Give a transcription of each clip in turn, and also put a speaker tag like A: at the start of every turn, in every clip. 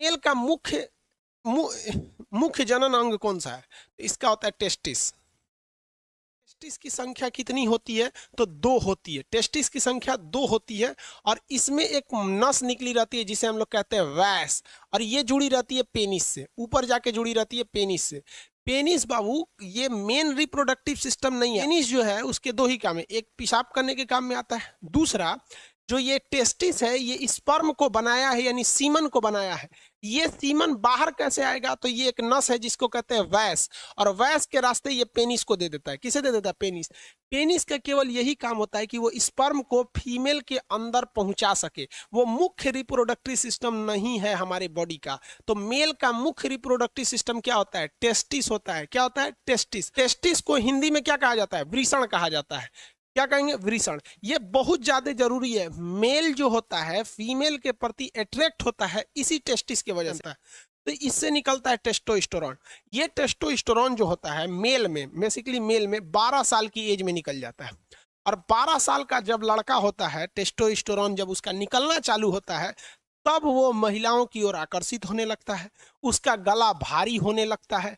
A: Mail का मुख्य जनन अंग कौन सा है? इसका होता है टेस्टिस। टेस्टिस की संख्या कितनी होती है? तो 2 होती है। टेस्टिस की संख्या 2 होती है और इसमें एक नस निकली रहती है जिसे हम लोग कहते हैं वैस, और ये जुड़ी रहती है पेनिस से, ऊपर जाके जुड़ी रहती है पेनिस से। पेनिस बाबू ये मेन रिप्रोडक्टिव सिस्टम नहीं है। पेनिस जो है उसके 2 ही काम है, एक पेशाब करने के काम में आता है, दूसरा जो ये टेस्टिस है ये स्पर्म को बनाया है, यानी सीमन को बनाया है। ये सीमन बाहर कैसे आएगा? तो ये एक नस है जिसको कहते हैं वैस, और वैस के रास्ते ये पेनिस को दे देता है। किसे दे देता है? पेनिस। पेनिस का केवल यही काम होता है कि वो स्पर्म को फीमेल के अंदर पहुंचा सके। वो मुख्य रिप्रोडक्टिव सिस्टम नहीं है हमारे बॉडी का। तो मेल का मुख्य रिप्रोडक्टिव सिस्टम क्या होता है? टेस्टिस होता है। क्या होता है? टेस्टिस। टेस्टिस को हिंदी में क्या कहा जाता है? वृषण कहा जाता है। क्या कहेंगे? वृषण। ये बहुत ज्यादा जरूरी है। मेल जो होता है फीमेल के प्रति अट्रैक्ट होता है इसी टेस्टिस की वजह से। तो इससे निकलता है टेस्टोस्टेरोन। ये टेस्टोस्टेरोन जो होता है मेल में, बेसिकली मेल में 12 साल की एज में निकल जाता है। और 12 साल का जब लड़का होता है, टेस्टोस्टेरोन जब उसका निकलना चालू होता है, तब वो महिलाओं की ओर आकर्षित होने लगता है। उसका गला भारी होने लगता है,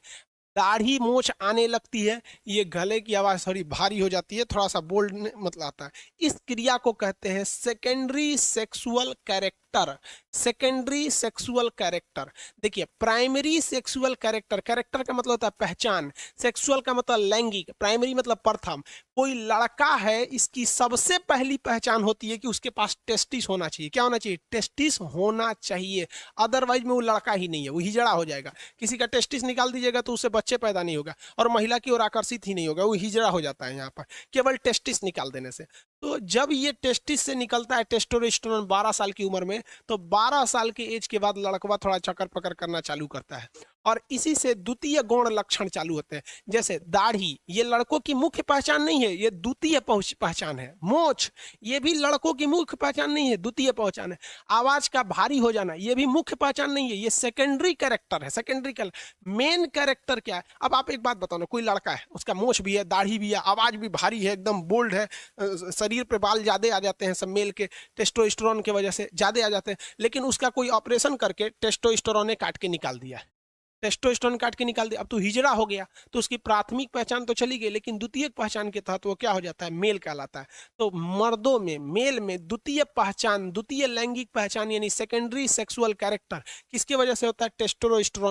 A: दाढ़ी मूछ आने लगती है, ये गले की आवाज थोड़ी भारी हो जाती है, थोड़ा सा बोल्ड मतलब आता है। इस क्रिया को कहते हैं secondary sexual character. Secondary sexual character. देखिए, प्राइमरी सेक्सुअल कैरेक्टर, कैरेक्टर का मतलब होता है पहचान, सेक्सुअल का मतलब लैंगिक, प्राइमरी मतलब प्रथम। कोई लड़का है, इसकी सबसे पहली पहचान होती है कि उसके पास टेस्टिस होना चाहिए। क्या होना चाहिए? टेस्टिस होना चाहिए। अदरवाइज में वो लड़का ही नहीं है, वो हिजड़ा हो जाएगा। किसी का टेस्टिस निकाल दीजिएगा तो उससे बच्चे पैदा नहीं होगा, और महिला की ओर आकर्षित ही नहीं होगा, वो हिजड़ा हो जाता है यहाँ पर केवल टेस्टिस निकाल देने से। तो जब ये टेस्टिस से निकलता है टेस्टोस्टेरोन 12 साल की उम्र में, तो 12 साल के एज के बाद लड़कवा थोड़ा चक्कर पकड़ करना चालू करता है, और इसी से द्वितीय गौण लक्षण चालू होते हैं। जैसे दाढ़ी, ये लड़कों की मुख्य पहचान नहीं है, ये द्वितीय पहचान है। मोछ, ये भी लड़कों की मुख्य पहचान नहीं है, द्वितीय पहचान है। आवाज का भारी हो जाना, ये भी मुख्य पहचान नहीं है, ये सेकेंडरी कैरेक्टर है। सेकेंडरी कैरेक्टर, मेन कैरेक्टर क्या है? अब आप एक बात बताओ ना, कोई लड़का है, उसका मोछ भी है, दाढ़ी भी है, आवाज भी भारी है, एकदम बोल्ड है, शरीर पे बाल ज्यादा आ जाते हैं, सब मेल के टेस्टोस्टेरोन की वजह से ज्यादा आ जाते हैं, लेकिन उसका कोई ऑपरेशन करके टेस्टोस्टेरोन ने काट के निकाल दिया है, टेस्टोस्टेरोन काट के निकाल दिया, अब तो हिजड़ा हो गया। तो उसकी प्राथमिक पहचान तो चली गई, लेकिन द्वितीय पहचान के तहत वो क्या हो जाता है? मेल कहलाता है। तो मर्दों में, मेल में द्वितीय पहचान, द्वितीय लैंगिक पहचान यानी सेकेंडरी सेक्सुअल कैरेक्टर किसकी वजह से होता है? टेस्टोस्टेरोन